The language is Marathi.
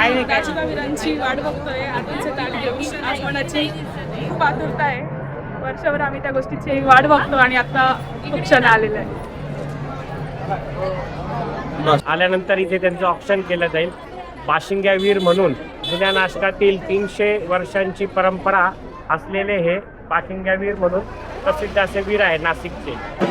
काही नाही काय वीरांची वाट बघतोय. आठवणीचे ताट घेऊन आगमनाची खूप आतुरता आहे. वर्षभर आम्ही त्या गोष्टीची वाट बघतो आणि आता तो क्षण आलेला आहे. आल्यानंतर इथे त्यांचं ऑप्शन केलं जाईल. पाशिंग्यावीर म्हणून जुन्या नाशकातील 300 वर्षांची परंपरा असलेले हे पाशिंग्यावीर म्हणून प्रसिद्ध असे वीर आहे नाशिकचे.